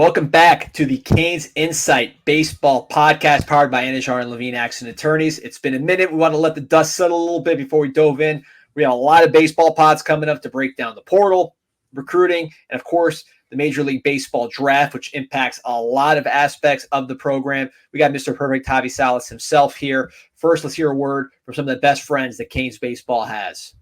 Welcome back to the CanesInSight baseball podcast powered by NHR and Levine Accident Attorneys. It's been a minute. We want to let the dust settle a little bit before we dove in. We have a lot of baseball pods coming up to break down the portal, recruiting, and of course, the Major League Baseball draft, which impacts a lot of aspects of the program. We got Mr. Perfect Javi Salas himself here. First, let's hear a word from some of the best friends that Canes baseball has.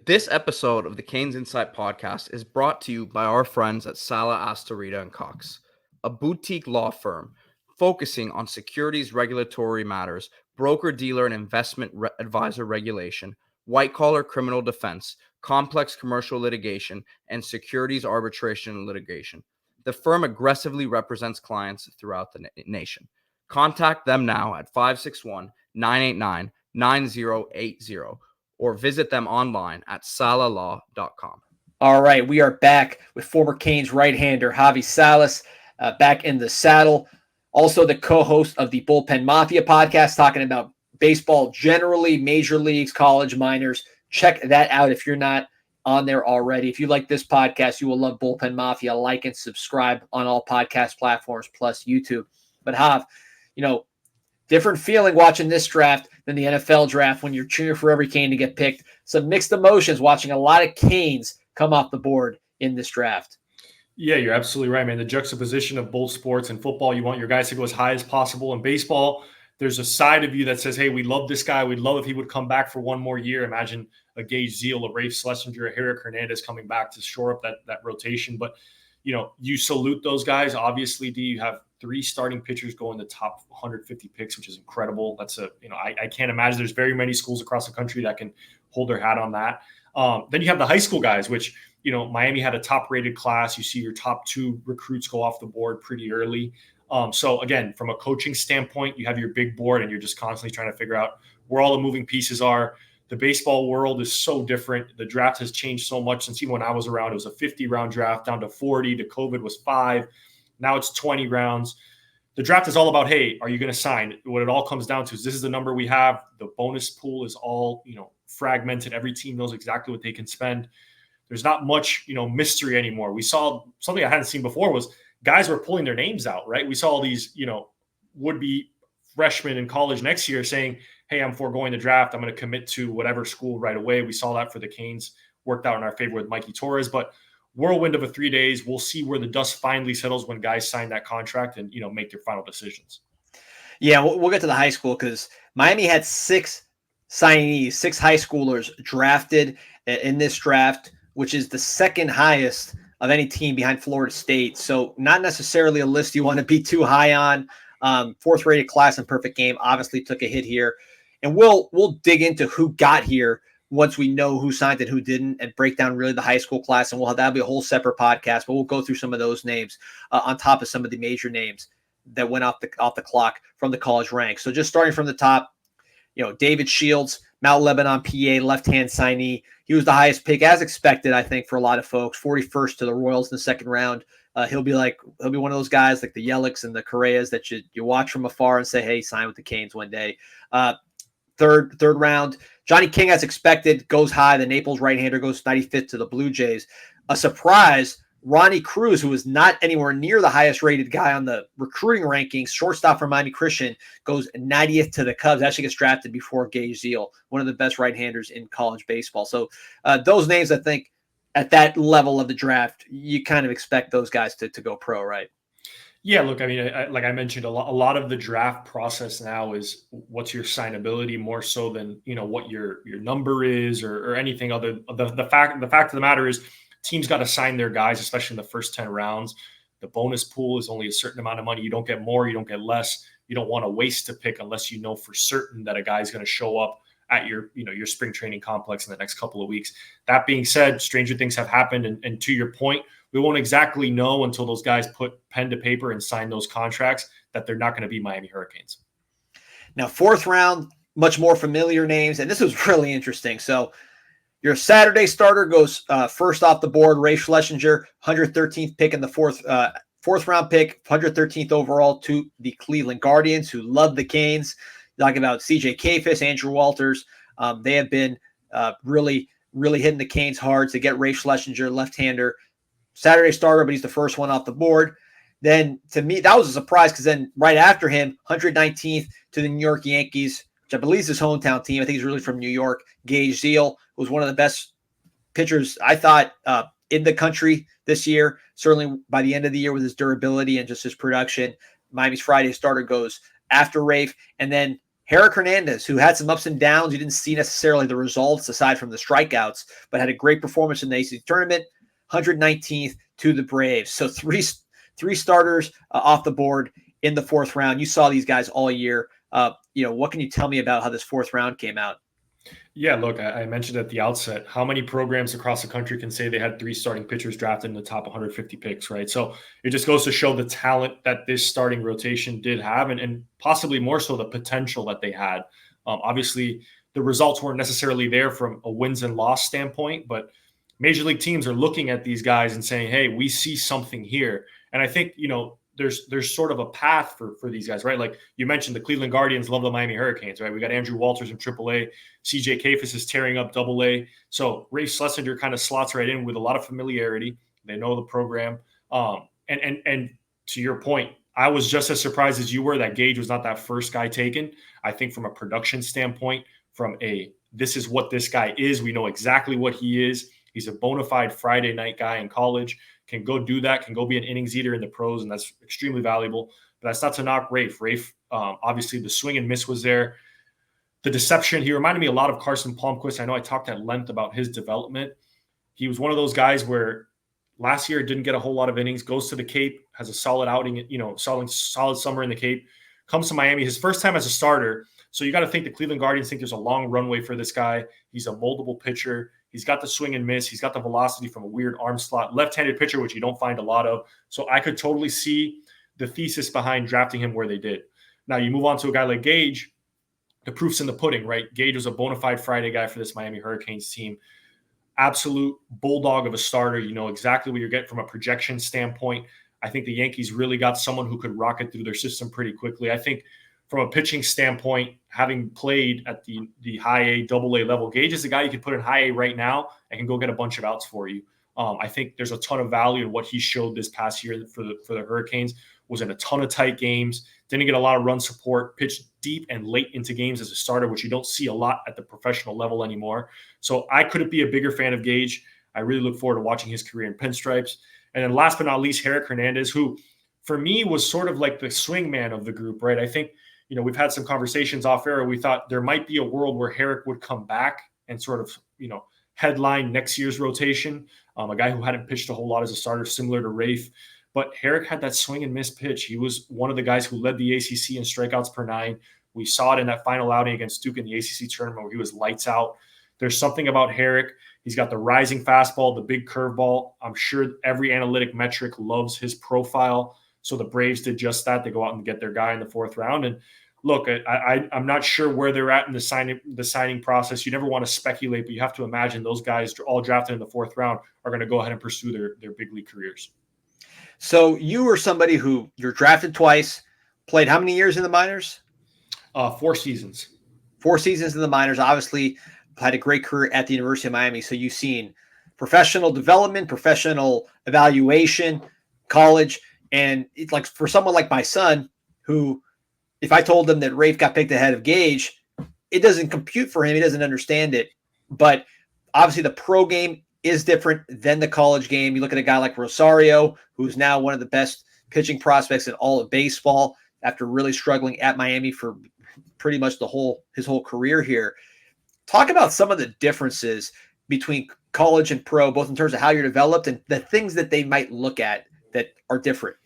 This episode of the CanesInSight podcast is brought to you by our friends at Sala Astorita & Cox, a boutique law firm focusing on securities regulatory matters, broker-dealer and investment advisor regulation, white-collar criminal defense, complex commercial litigation, and securities arbitration and litigation. The firm aggressively represents clients throughout the nation. Contact them now at 561-989-9080. or visit them online at salalaw.com. All right, we are back with former Canes right-hander Javi Salas back in the saddle. Also the co-host of the Bullpen Mafia podcast, talking about baseball generally, major leagues, college, minors. Check that out if you're not on there already. If you like this podcast, you will love Bullpen Mafia. Like and subscribe on all podcast platforms plus YouTube. But Jav, different feeling watching this draft than the NFL draft when you're cheering for every Cane to get picked. Some mixed emotions watching a lot of Canes come off the board in this draft. Yeah, you're absolutely right, man. The juxtaposition of both sports and football, you want your guys to go as high as possible. In baseball, there's a side of you that says, hey, we love this guy. We'd love if he would come back for one more year. Imagine a Gage Zeal, a Rafe Schlesinger, a Herrick Hernandez coming back to shore up that rotation. But, you salute those guys. Obviously, you have 3 starting pitchers go in the top 150 picks, which is incredible. That's I can't imagine there's very many schools across the country that can hold their hat on that. Then you have the high school guys, which, Miami had a top rated class. You see your top 2 recruits go off the board pretty early. So again, from a coaching standpoint, you have your big board and you're just constantly trying to figure out where all the moving pieces are. The baseball world is so different. The draft has changed so much since even when I was around. It was a 50-round draft down to 40. To COVID was 5. Now it's 20 rounds. The draft is all about, hey, are you going to sign? What it all comes down to is this is the number we have. The bonus pool is all, fragmented. Every team knows exactly what they can spend. There's not much, mystery anymore. We saw something I hadn't seen before was guys were pulling their names out, right? We saw all these, would-be freshmen in college next year saying, hey, I'm foregoing the draft. I'm going to commit to whatever school right away. We saw that for the Canes. Worked out in our favor with Mikey Torres. But whirlwind of a 3 days. We'll see where the dust finally settles when guys sign that contract and, make their final decisions. Yeah, we'll get to the high school because Miami had 6 signees, 6 high schoolers drafted in this draft, which is the second highest of any team behind Florida State. So not necessarily a list you want to be too high on. 4th rated class and perfect game obviously took a hit here. And we'll dig into who got here once we know who signed and who didn't, and break down really the high school class. And that'll be a whole separate podcast, but we'll go through some of those names on top of some of the major names that went off the clock from the college ranks. So just starting from the top, David Shields, Mount Lebanon, PA, left-hand signee. He was the highest pick, as expected, I think, for a lot of folks. 41st to the Royals in the second round. He'll be one of those guys like the Yelicks and the Correas that you watch from afar and say, hey, sign with the Canes one day. Third round, Johnny King, as expected, goes high. The Naples right-hander goes 95th to the Blue Jays. A surprise, Ronnie Cruz, who was not anywhere near the highest-rated guy on the recruiting rankings, shortstop from Miami Christian, goes 90th to the Cubs. Actually gets drafted before Gage Zeal, one of the best right-handers in college baseball. So those names, I think, at that level of the draft, you kind of expect those guys to go pro, right? Yeah, look, I mean, like I mentioned, a lot of the draft process now is what's your signability more so than, what your number is or anything other. The fact of the matter is teams got to sign their guys, especially in the first 10 rounds. The bonus pool is only a certain amount of money. You don't get more, you don't get less. You don't want to waste a pick unless you know for certain that a guy's going to show up at your spring training complex in the next couple of weeks. That being said, stranger things have happened. And to your point, we won't exactly know until those guys put pen to paper and sign those contracts that they're not going to be Miami Hurricanes. Now, 4th round, much more familiar names. And this was really interesting. So your Saturday starter goes first off the board, Rafe Schlesinger, 113th pick in the fourth round pick, 113th overall to the Cleveland Guardians, who love the Canes. Talking about CJ Kafis, Andrew Walters. They have been really hitting the Canes hard to get Rafe Schlesinger, left-hander, Saturday starter, but he's the first one off the board. Then to me, that was a surprise because then right after him, 119th to the New York Yankees, which I believe is his hometown team. I think he's really from New York. Gage Zeal was one of the best pitchers, I thought, in the country this year. Certainly by the end of the year with his durability and just his production. Miami's Friday starter goes after Rafe. And then Herrick Hernandez, who had some ups and downs. You didn't see necessarily the results aside from the strikeouts, but had a great performance in the ACC tournament. 119th to the Braves. So three starters off the board in the fourth round. You saw these guys all year. What can you tell me about how this fourth round came out? Yeah, look, I mentioned at the outset, how many programs across the country can say they had 3 starting pitchers drafted in the top 150 picks, right? So it just goes to show the talent that this starting rotation did have, and possibly more so the potential that they had. Obviously, the results weren't necessarily there from a wins and loss standpoint, but major league teams are looking at these guys and saying, hey, we see something here. And I think, there's sort of a path for these guys, right? Like you mentioned, the Cleveland Guardians love the Miami Hurricanes, right? We got Andrew Walters in AAA. CJ Kafis is tearing up AA. So Rafe Schlesinger kind of slots right in with a lot of familiarity. They know the program. And to your point, I was just as surprised as you were that Gage was not that first guy taken. I think from a production standpoint, this is what this guy is. We know exactly what he is. He's a bona fide Friday night guy in college, can go do that, can go be an innings eater in the pros, and that's extremely valuable. But that's not to knock Rafe. Rafe, obviously the swing and miss was there. The deception, he reminded me a lot of Carson Palmquist. I know I talked at length about his development. He was one of those guys where last year didn't get a whole lot of innings, goes to the Cape, has a solid outing, solid summer in the Cape, comes to Miami, his first time as a starter. So you got to think the Cleveland Guardians think there's a long runway for this guy. He's a moldable pitcher. He's got the swing and miss. He's got the velocity from a weird arm slot, left-handed pitcher, which you don't find a lot of. So I could totally see the thesis behind drafting him where they did. Now you move on to a guy like Gage. The proof's in the pudding, right? Gage was a bona fide Friday guy for this Miami Hurricanes team. Absolute bulldog of a starter. You know exactly what you're getting from a projection standpoint. I think the Yankees really got someone who could rocket through their system pretty quickly. I think from a pitching standpoint, having played at the high A, double A level, Gage is the guy you can put in high A right now and can go get a bunch of outs for you. I think there's a ton of value in what he showed this past year for the Hurricanes. Was in a ton of tight games, didn't get a lot of run support, pitched deep and late into games as a starter, which you don't see a lot at the professional level anymore. So I couldn't be a bigger fan of Gage. I really look forward to watching his career in pinstripes. And then last but not least, Herrick Hernandez, who for me was sort of like the swing man of the group, right? I think, we've had some conversations off air. We thought there might be a world where Herrick would come back and sort of, headline next year's rotation. A guy who hadn't pitched a whole lot as a starter, similar to Rafe. But Herrick had that swing and miss pitch. He was one of the guys who led the ACC in strikeouts per 9. We saw it in that final outing against Duke in the ACC tournament where he was lights out. There's something about Herrick. He's got the rising fastball, the big curveball. I'm sure every analytic metric loves his profile. So the Braves did just that. They go out and get their guy in the 4th round. And look, I'm not sure where they're at in the signing process. You never want to speculate, but you have to imagine those guys all drafted in the 4th round are going to go ahead and pursue their big league careers. So you were somebody who you're drafted twice, played how many years in the minors? 4 seasons. 4 seasons in the minors. Obviously, had a great career at the University of Miami. So you've seen professional development, professional evaluation, college, and it's like for someone like my son, who, if I told him that Rafe got picked ahead of Gage, it doesn't compute for him. He doesn't understand it. But obviously, the pro game is different than the college game. You look at a guy like Rosario, who's now one of the best pitching prospects in all of baseball after really struggling at Miami for pretty much his whole career here. Talk about some of the differences between college and pro, both in terms of how you're developed and the things that they might look at that are different.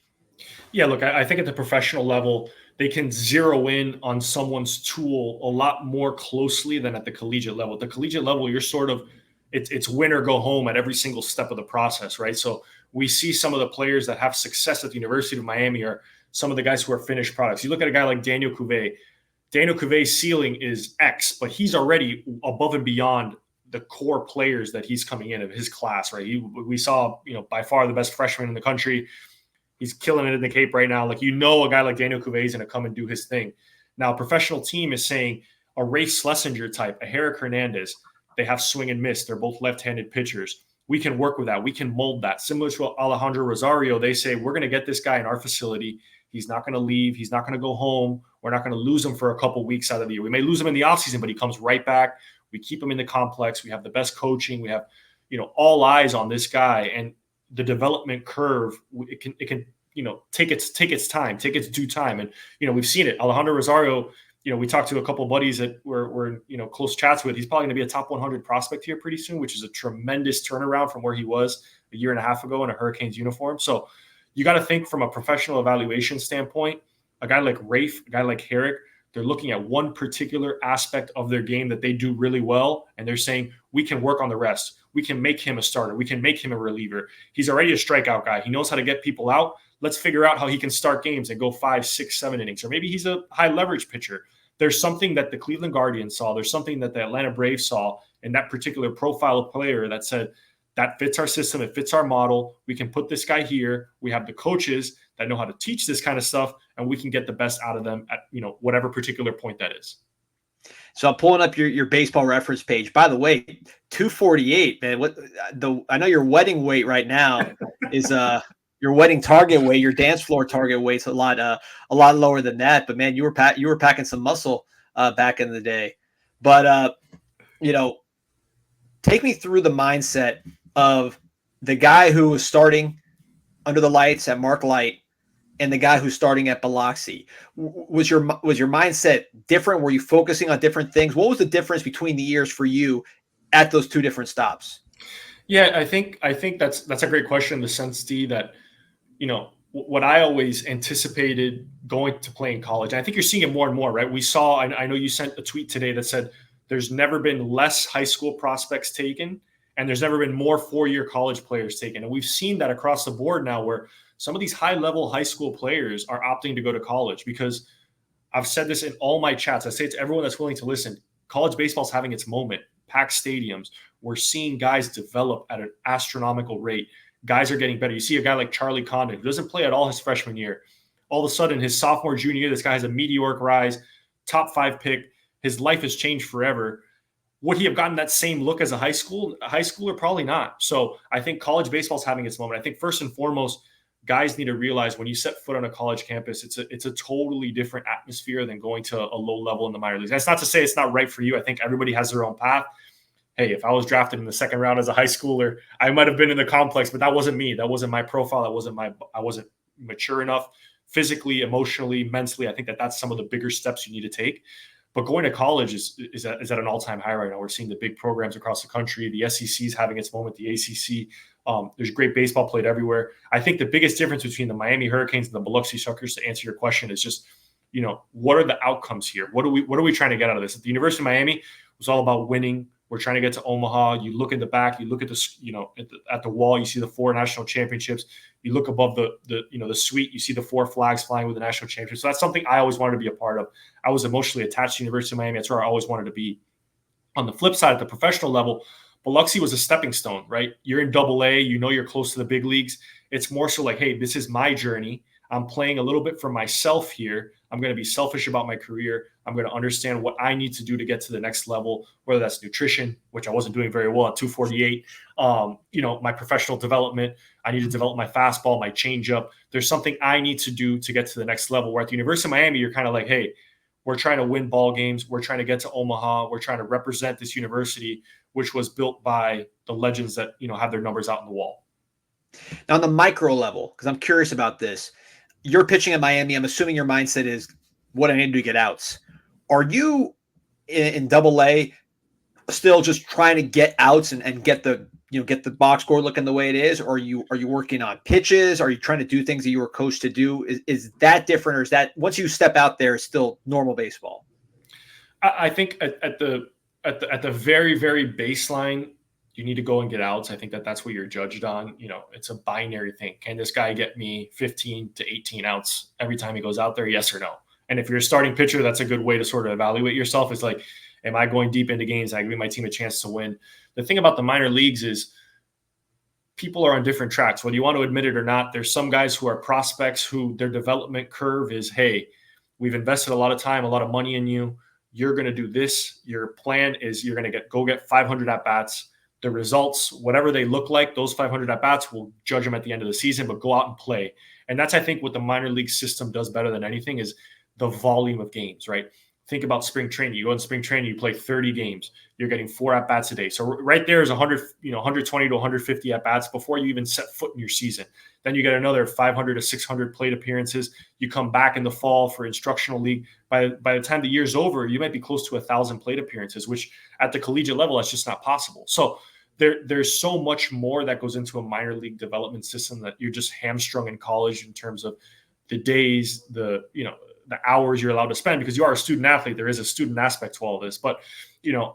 Yeah, look, I think at the professional level, they can zero in on someone's tool a lot more closely than at the collegiate level. At the collegiate level, you're sort of it's win or go home at every single step of the process, right? So we see some of the players that have success at the University of Miami are some of the guys who are finished products. You look at a guy like Daniel Cuvée. Daniel Cuvée ceiling is X, but he's already above and beyond the core players that he's coming in of his class, right? We saw, by far the best freshman in the country. He's killing it in the Cape right now. Like, a guy like Daniel Cuvée is going to come and do his thing. Now, a professional team is saying a Rafe Schlesinger type, a Herrick Hernandez. They have swing and miss. They're both left-handed pitchers. we can work with that. We can mold that. Similar to Alejandro Rosario, they say, we're going to get this guy in our facility. He's not going to leave. He's not going to go home. We're not going to lose him for a couple weeks out of the year. We may lose him in the offseason, but he comes right back. We keep him in the complex. We have the best coaching. We have, all eyes on this guy, and the development curve, it can, take its time, take its due time. And, we've seen it. Alejandro Rosario, we talked to a couple of buddies that we're close chats with. He's probably going to be a top 100 prospect here pretty soon, which is a tremendous turnaround from where he was a year and a half ago in a Hurricanes uniform. So you got to think from a professional evaluation standpoint. A guy like Rafe, a guy like Herrick, they're looking at one particular aspect of their game that they do really well, and they're saying, we can work on the rest. We can make him a starter. We can make him a reliever. He's already a strikeout guy. He knows how to get people out. Let's figure out how he can start games and go 5, 6, 7 innings. Or maybe he's a high leverage pitcher. There's something that the Cleveland Guardians saw. There's something that the Atlanta Braves saw in that particular profile of player that said, that fits our system. It fits our model. We can put this guy here. We have the coaches that know how to teach this kind of stuff, and we can get the best out of them at, whatever particular point that is. So I'm pulling up your baseball reference page. By the way, 248, man. I know your wedding weight right now is your wedding target weight, your dance floor target weight's a lot lower than that. But man, you were packing some muscle back in the day. But take me through the mindset of the guy who was starting under the lights at Mark Light and the guy who's starting at Biloxi. Was your mindset different? Were you focusing on different things? What was the difference between the years for you at those two different stops? Yeah, I think that's a great question in the sense, D, that, what I always anticipated going to play in college, and I think you're seeing it more and more, right? We saw, I know you sent a tweet today that said there's never been less high school prospects taken, and there's never been more 4-year college players taken. And we've seen that across the board now, where some of these high-level high school players are opting to go to college, because I've said this in all my chats. I say it to everyone that's willing to listen. College baseball is having its moment. Packed stadiums. We're seeing guys develop at an astronomical rate. Guys are getting better. You see a guy like Charlie Condon, who doesn't play at all his freshman year. All of a sudden, his sophomore, junior year, this guy has a meteoric rise, top 5 pick. His life has changed forever. Would he have gotten that same look as a high schooler? Probably not. So I think college baseball is having its moment. I think first and foremost, guys need to realize when you set foot on a college campus, it's a totally different atmosphere than going to a low level in the minor leagues. That's not to say it's not right for you. I think everybody has their own path. Hey, if I was drafted in the second round as a high schooler, I might have been in the complex, but that wasn't me. That wasn't my profile. I wasn't mature enough physically, emotionally, mentally. I think that's some of the bigger steps you need to take. But going to college is at an all-time high right now. We're seeing the big programs across the country. The SEC is having its moment. The ACC. There's great baseball played everywhere. I think the biggest difference between the Miami Hurricanes and the Biloxi Shuckers, to answer your question, is just, what are the outcomes here? What are we trying to get out of this? At the University of Miami, it was all about winning. We're trying to get to Omaha. You look in the back, you look at at the wall, you see the 4 national championships. You look above the suite, you see the 4 flags flying with the national championships. So that's something I always wanted to be a part of. I was emotionally attached to the University of Miami. That's where I always wanted to be. On the flip side, at the professional level, Biloxi was a stepping stone, right? You're in AA, you're close to the big leagues. It's more so like, hey, this is my journey. I'm playing a little bit for myself here. I'm going to be selfish about my career. I'm going to understand what I need to do to get to the next level, whether that's nutrition, which I wasn't doing very well at 248. My professional development. I need to develop my fastball, my changeup. There's something I need to do to get to the next level. Where at the University of Miami, you're kind of like, hey, we're trying to win ball games. We're trying to get to Omaha. We're trying to represent this university, which was built by the legends that, have their numbers out on the wall. Now, on the micro level, because I'm curious about this, you're pitching at Miami. I'm assuming your mindset is what I need to do to get outs. Are you in AA still just trying to get outs and get the box score looking the way it is? Or are you working on pitches? Are you trying to do things that you were coached to do? Is that different, or is that once you step out there, it's still normal baseball? I think at the very, very baseline, you need to go and get outs. I think that's what you're judged on. It's a binary thing. Can this guy get me 15 to 18 outs every time he goes out there? Yes or no? And if you're a starting pitcher, that's a good way to sort of evaluate yourself. It's like, am I going deep into games? I give my team a chance to win. The thing about the minor leagues is people are on different tracks. Whether you want to admit it or not, there's some guys who are prospects who their development curve is, hey, we've invested a lot of time, a lot of money in you. You're going to do this. Your plan is you're going to go get 500 at-bats. The results, whatever they look like, those 500 at-bats, will judge them at the end of the season, but go out and play. And that's, I think, what the minor league system does better than anything is the volume of games, right? Think about spring training. You go in spring training, you play 30 games. You're getting 4 at-bats a day. So right there is 120 to 150 at-bats before you even set foot in your season. Then you get another 500 to 600 plate appearances. You come back in the fall for instructional league. By the time the year's over, you might be close to 1,000 plate appearances, which at the collegiate level, that's just not possible. So there's so much more that goes into a minor league development system that you're just hamstrung in college in terms of the days, the hours you're allowed to spend, because you are a student athlete. There is a student aspect to all this. But,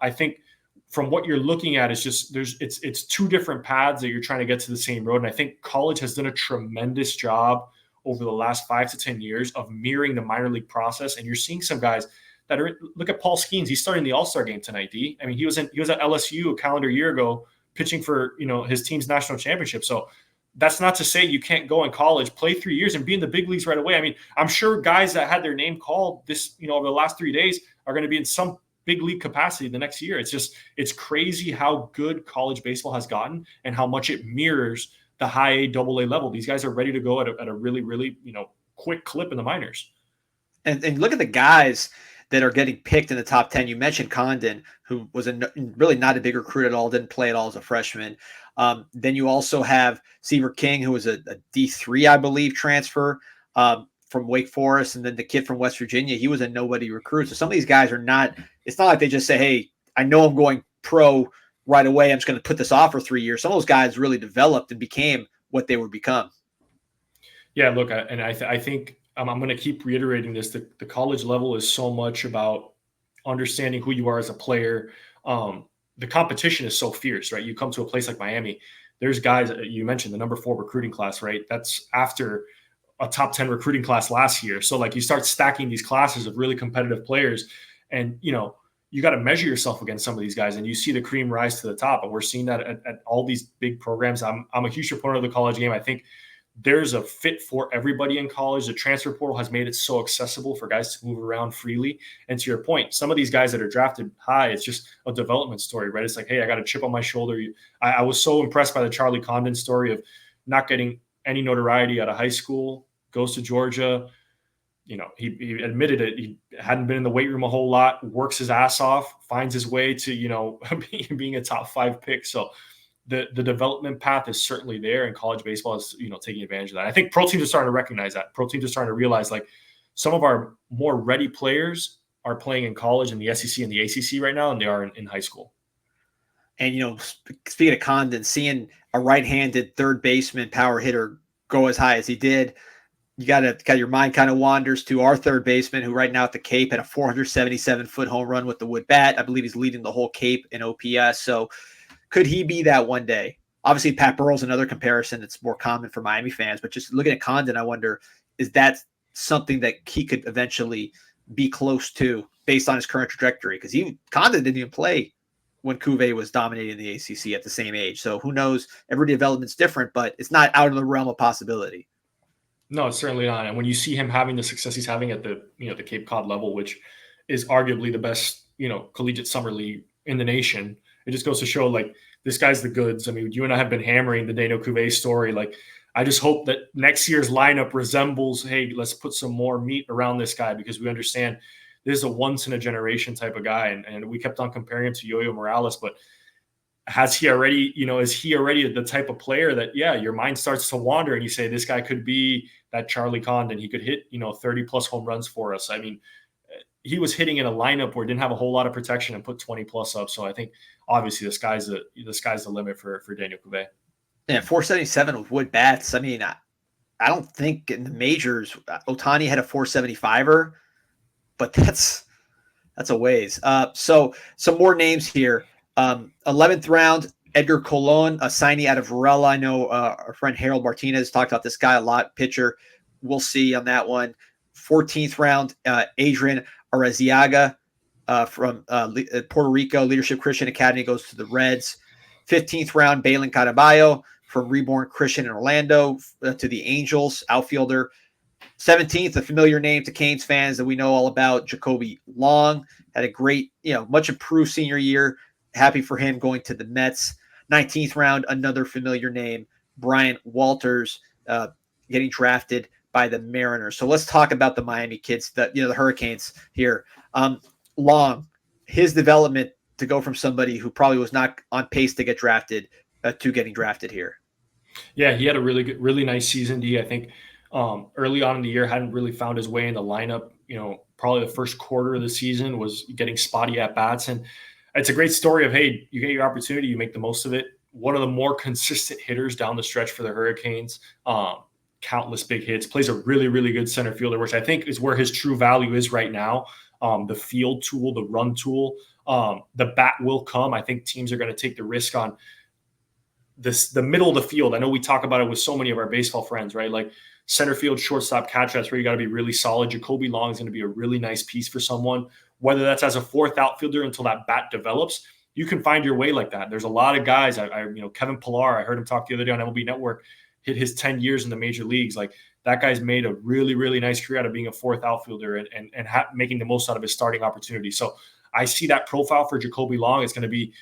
I think from what you're looking at, it's just it's two different paths that you're trying to get to the same road. And I think college has done a tremendous job over the last 5 to 10 years of mirroring the minor league process. And you're seeing some guys that are, look at Paul Skeens. He's starting the All-Star game tonight, D. I mean, he was at LSU a calendar year ago pitching for, his team's national championship. So that's not to say you can't go in college, play 3 years, and be in the big leagues right away. I mean, I'm sure guys that had their name called this, over the last 3 days are going to be in some big league capacity the next year. It's crazy how good college baseball has gotten and how much it mirrors the high A, double A level. These guys are ready to go at a really, really, quick clip in the minors. And look at the guys that are getting picked in the top 10. You mentioned Condon, who was really not a big recruit at all, didn't play at all as a freshman. Then you also have Seaver King, who was a D3, I believe, transfer from Wake Forest. And then the kid from West Virginia, he was a nobody recruit. So some of these guys are not – it's not like they just say, hey, I know I'm going pro right away. I'm just going to put this off for 3 years. Some of those guys really developed and became what they would become. Yeah, look, I think I'm going to keep reiterating this. The college level is so much about understanding who you are as a player. The competition is so fierce, right? You come to a place like Miami, there's guys, you mentioned the number 4 recruiting class, right? That's after a top 10 recruiting class last year. So like you start stacking these classes of really competitive players, and you got to measure yourself against some of these guys, and you see the cream rise to the top. And we're seeing that at all these big programs. I'm a huge proponent of the college game. I think there's a fit for everybody in college. The transfer portal has made it so accessible for guys to move around freely. And to your point, some of these guys that are drafted high, it's just a development story, right? It's like, hey, I got a chip on my shoulder. I was so impressed by the Charlie Condon story of not getting any notoriety out of high school, goes to Georgia. He admitted it. He hadn't been in the weight room a whole lot, works his ass off, finds his way to, being a top 5 pick. So the development path is certainly there, and college baseball is, taking advantage of that. I think pro teams are starting to recognize that. Pro teams are starting to realize, like, some of our more ready players are playing in college in the SEC and the ACC right now, and they are in high school. And, speaking of Condon, seeing a right-handed third baseman power hitter go as high as he did, you got your mind kind of wanders to our third baseman, who right now at the Cape had a 477-foot home run with the wood bat. I believe he's leading the whole Cape in OPS. So could he be that one day? Obviously, Pat Burrell's another comparison that's more common for Miami fans. But just looking at Condon, I wonder, is that something that he could eventually be close to based on his current trajectory? Because Condon didn't even play when Cuvée was dominating the ACC at the same age. So who knows? Every development's different, but it's not out of the realm of possibility. No, it's certainly not. And when you see him having the success he's having at the the Cape Cod level, which is arguably the best collegiate summer league in the nation, it just goes to show, like, this guy's the goods. I mean, you and I have been hammering the Daniel Cuvée story. Like, I just hope that next year's lineup resembles, hey, let's put some more meat around this guy, because we understand this is a once in a generation type of guy. And we kept on comparing him to Yo-Yo Morales, but has he already, is he already the type of player that, your mind starts to wander and you say, this guy could be that Charlie Condon. He could hit, 30 plus home runs for us. I mean, he was hitting in a lineup where it didn't have a whole lot of protection and put 20 plus up. So I think obviously the sky's the limit for Daniel Cuvée. Yeah, 477 with wood bats. I mean, I don't think in the majors Ohtani had a 475er, but that's a ways. So some more names here. 11th round, Edgar Colon, a signee out of Varela. I know our friend Harold Martinez talked about this guy a lot. Pitcher, we'll see on that one. 14th round, Adrian Arreziaga from Puerto Rico, Leadership Christian Academy, goes to the Reds. 15th round, Balin Caraballo from Reborn Christian in Orlando to the Angels, outfielder. 17th, a familiar name to Canes fans that we know all about, Jacoby Long. Had a great, much improved senior year. Happy for him going to the Mets. 19th round, another familiar name, Brian Walters, getting drafted by the Mariners. So let's talk about the Miami kids, the Hurricanes here. Long, his development to go from somebody who probably was not on pace to get drafted to getting drafted here. Yeah, he had a really nice season. D. I think early on in the year hadn't really found his way in the lineup. Probably the first quarter of the season was getting spotty at bats, and it's a great story of, hey, you get your opportunity, you make the most of it. One of the more consistent hitters down the stretch for the Hurricanes. Countless big hits, plays a really, really good center fielder, which I think is where his true value is right now. The field tool, the run tool, the bat will come. I think teams are going to take the risk on the middle of the field. I know we talk about it with so many of our baseball friends, right? Like center field, shortstop, catcher, that's where you got to be really solid. Jacoby Long is going to be a really nice piece for someone, whether that's as a fourth outfielder until that bat develops. You can find your way like that. There's a lot of guys. Kevin Pillar, I heard him talk the other day on MLB Network, hit his 10 years in the major leagues. Like that guy's made a really, really nice career out of being a fourth outfielder and making the most out of his starting opportunity. So I see that profile for Jacoby Long. It's going to be,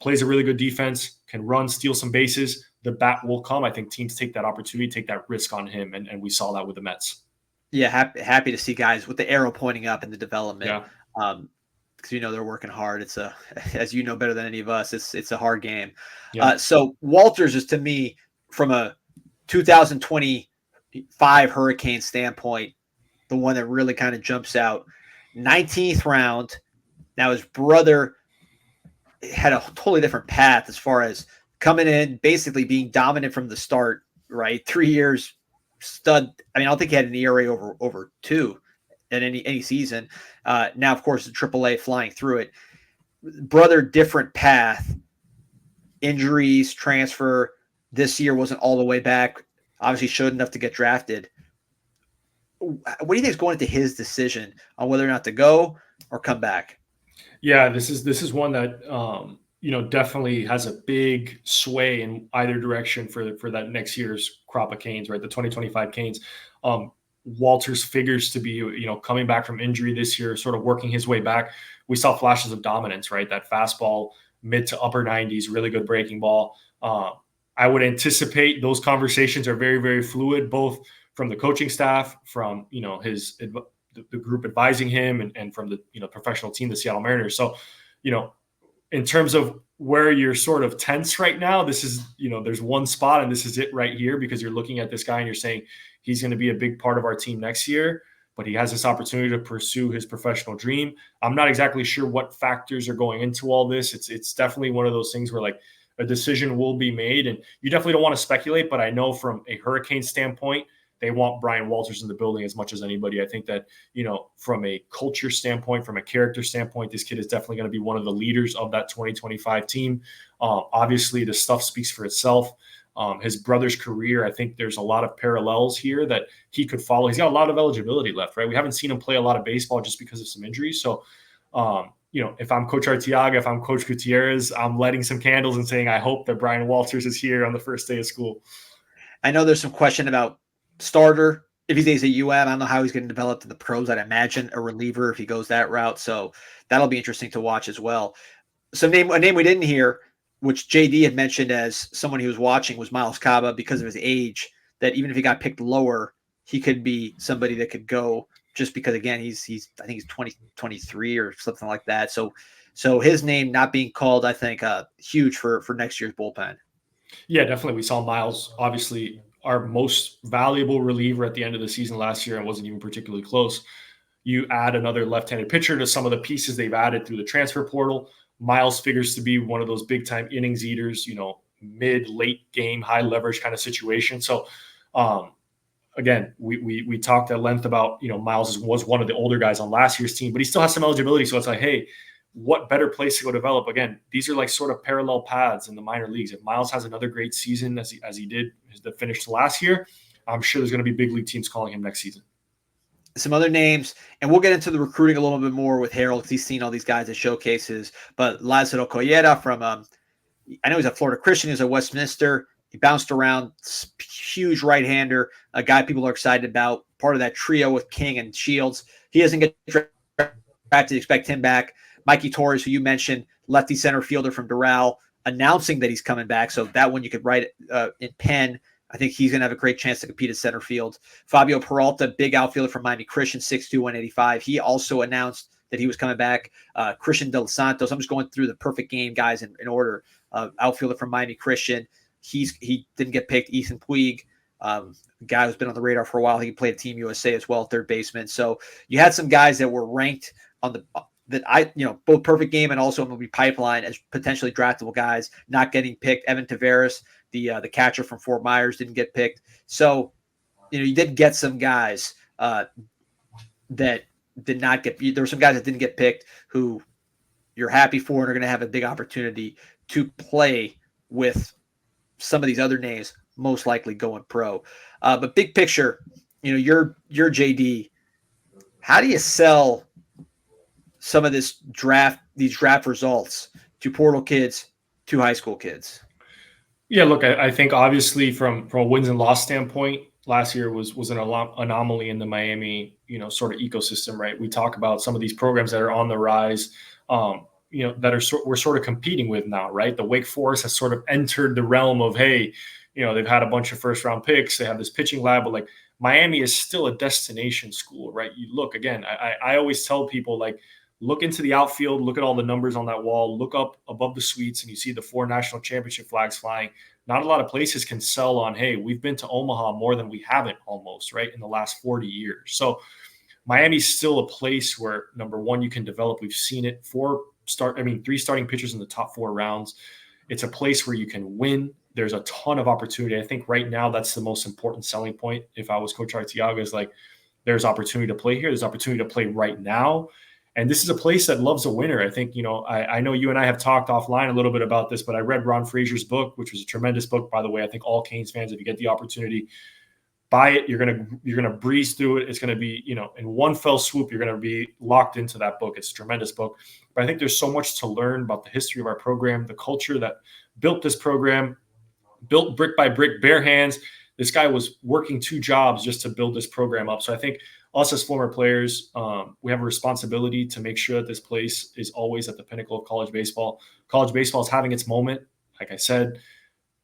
plays a really good defense, can run, steal some bases. The bat will come. I think teams take that opportunity, take that risk on him. And we saw that with the Mets. Yeah. Happy to see guys with the arrow pointing up in the development. Yeah. Because they're working hard. It's as you know better than any of us, it's a hard game. Yeah. So Walters is, to me, from a 2025 Hurricane standpoint, the one that really kind of jumps out. 19th round. Now his brother had a totally different path as far as coming in, basically being dominant from the start, right? 3 years stud. I mean, I don't think he had an ERA over 2 in any season. Now, of course, the AAA flying through it. Brother, different path. Injuries, transfer. This year wasn't all the way back. Obviously showed enough to get drafted. What do you think is going into his decision on whether or not to go or come back? Yeah, this is one that definitely has a big sway in either direction for that next year's crop of Canes, right? The 2025 Canes. Walters figures to be, coming back from injury this year, sort of working his way back. We saw flashes of dominance, right? That fastball, mid to upper 90s, really good breaking ball. I would anticipate those conversations are very, very fluid, both from the coaching staff, from, the group advising him and from the, professional team, the Seattle Mariners. So, in terms of where you're sort of tense right now, this is, there's one spot and this is it right here, because you're looking at this guy and you're saying he's going to be a big part of our team next year, but he has this opportunity to pursue his professional dream. I'm not exactly sure what factors are going into all this. It's definitely one of those things where like a decision will be made, and you definitely don't want to speculate, but I know from a Hurricane standpoint, they want Brian Walters in the building as much as anybody. I think that, from a culture standpoint, from a character standpoint, this kid is definitely going to be one of the leaders of that 2025 team. Obviously, the stuff speaks for itself. His brother's career, I think there's a lot of parallels here that he could follow. He's got a lot of eligibility left, right? We haven't seen him play a lot of baseball just because of some injuries. So, if I'm Coach Arteaga, if I'm Coach Gutierrez, I'm lighting some candles and saying, I hope that Brian Walters is here on the first day of school. I know there's some question about starter. If he stays at UM, I don't know how he's going to develop in the pros. I'd imagine a reliever if he goes that route. So that'll be interesting to watch as well. A name we didn't hear, which JD had mentioned as someone he was watching, was Miles Caba, because of his age, that even if he got picked lower, he could be somebody that could go, just because, again, I think he's 23 or something like that. So his name not being called, I think, huge for next year's bullpen. Yeah, definitely. We saw Miles, obviously our most valuable reliever at the end of the season last year, and wasn't even particularly close. You add another left-handed pitcher to some of the pieces they've added through the transfer portal. Miles figures to be one of those big-time innings eaters, mid, late game, high leverage kind of situation. So, again, we talked at length about, Miles was one of the older guys on last year's team, but he still has some eligibility. So it's like, hey, what better place to go develop? Again, these are like sort of parallel paths in the minor leagues. If Miles has another great season as he did the finish to last year, I'm sure there's going to be big league teams calling him next season. Some other names, and we'll get into the recruiting a little bit more with Harold, because he's seen all these guys at showcases. But Lázaro Collera from, I know he's at Florida Christian, he's at Westminster. He bounced around, huge right-hander, a guy people are excited about, part of that trio with King and Shields. He doesn't get drafted, expect him back. Mikey Torres, who you mentioned, lefty center fielder from Doral, announcing that he's coming back. So that one you could write in pen. I think he's going to have a great chance to compete at center field. Fabio Peralta, big outfielder from Miami Christian, 6'2", 185. He also announced that he was coming back. Christian De Los Santos. I'm just going through the perfect game guys in order. Outfielder from Miami Christian. He didn't get picked. Ethan Puig, guy who's been on the radar for a while. He played Team USA as well, third baseman. So you had some guys that were ranked on both perfect game and also MLB pipeline as potentially draftable guys not getting picked. Evan Taveras, the catcher from Fort Myers, didn't get picked. So, you did get some guys that did not get. There were some guys that didn't get picked who you're happy for and are going to have a big opportunity to play with some of these other names, most likely going pro. But big picture, you're JD. How do you sell some of these draft results to portal kids, to high school kids? Yeah, look, I think obviously from a wins and loss standpoint, last year was an anomaly in the Miami, sort of ecosystem, right? We talk about some of these programs that are on the rise, that we're sort of competing with now, right? The Wake Forest has sort of entered the realm of, hey, they've had a bunch of first round picks. They have this pitching lab, but like Miami is still a destination school, right? You look, again, I always tell people, like, look into the outfield, look at all the numbers on that wall, look up above the suites, and you see the 4 national championship flags flying. Not a lot of places can sell on, hey, we've been to Omaha more than we haven't almost, right, in the last 40 years. So Miami's still a place where, number one, you can develop. We've seen it. 3 starting pitchers in the top 4 rounds. It's a place where you can win. There's a ton of opportunity. I think right now that's the most important selling point. If I was Coach Arteaga, is like, there's opportunity to play here. There's opportunity to play right now. And this is a place that loves a winner. I think, I know you and I have talked offline a little bit about this, but I read Ron Frazier's book, which was a tremendous book, by the way. I think all Canes fans, if you get the opportunity, buy it. You're gonna breeze through it. It's gonna be, in one fell swoop, you're gonna be locked into that book. It's a tremendous book. But I think there's so much to learn about the history of our program, the culture that built this program, built brick by brick, bare hands. This guy was working 2 jobs just to build this program up. So I think us as former players, we have a responsibility to make sure that this place is always at the pinnacle of college baseball. College baseball is having its moment. Like I said,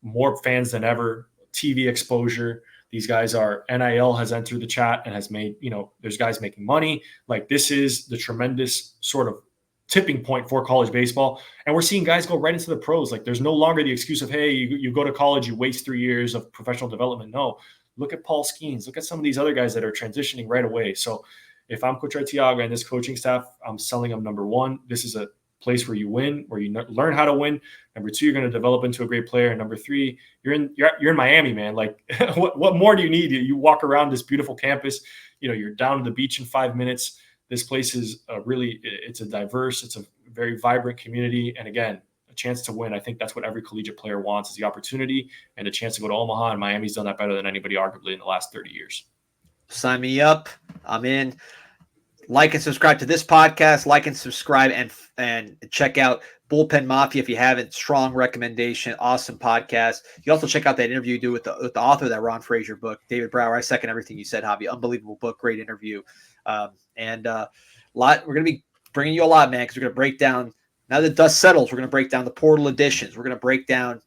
more fans than ever, TV exposure. These guys NIL has entered the chat and has made, there's guys making money. Like, this is the tremendous sort of tipping point for college baseball. And we're seeing guys go right into the pros. Like, there's no longer the excuse of, hey, you go to college, you waste 3 years of professional development. No. Look at Paul Skeens. Look at some of these other guys that are transitioning right away. So if I'm Coach Arteaga and this coaching staff, I'm selling them, number one, this is a place where you win, where you learn how to win. Number 2, you're going to develop into a great player. And number 3, you're in Miami, man. Like, what more do you need? You walk around this beautiful campus. You're down to the beach in 5 minutes. This place is it's a diverse, it's a very vibrant community. And again, a chance to win. I think that's what every collegiate player wants, is the opportunity and a chance to go to Omaha. And Miami's done that better than anybody, arguably, in the last 30 years. Sign me up. I'm in. Like and subscribe to this podcast. Like and subscribe and check out Bullpen Mafia if you haven't. Strong recommendation. Awesome podcast. You also check out that interview you do with the author of that Ron Frazier book, David Brower. I second everything you said, Javi. Unbelievable book. Great interview. We're going to be bringing you a lot, man, because we're going to break down, now that dust settles, we're going to break down the portal additions. We're going to break down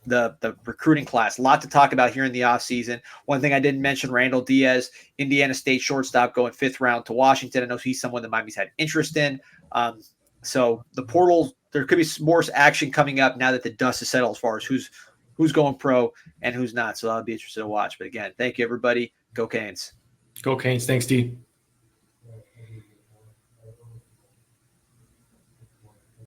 the recruiting class. A lot to talk about here in the offseason. One thing I didn't mention, Randall Diaz, Indiana State shortstop, going 5th round to Washington. I know he's someone that Miami's had interest in. So the portal, there could be more action coming up now that the dust is settled as far as who's going pro and who's not. So I'll be interested to watch. But again, thank you, everybody. Go Canes. Go Canes. Thanks, D.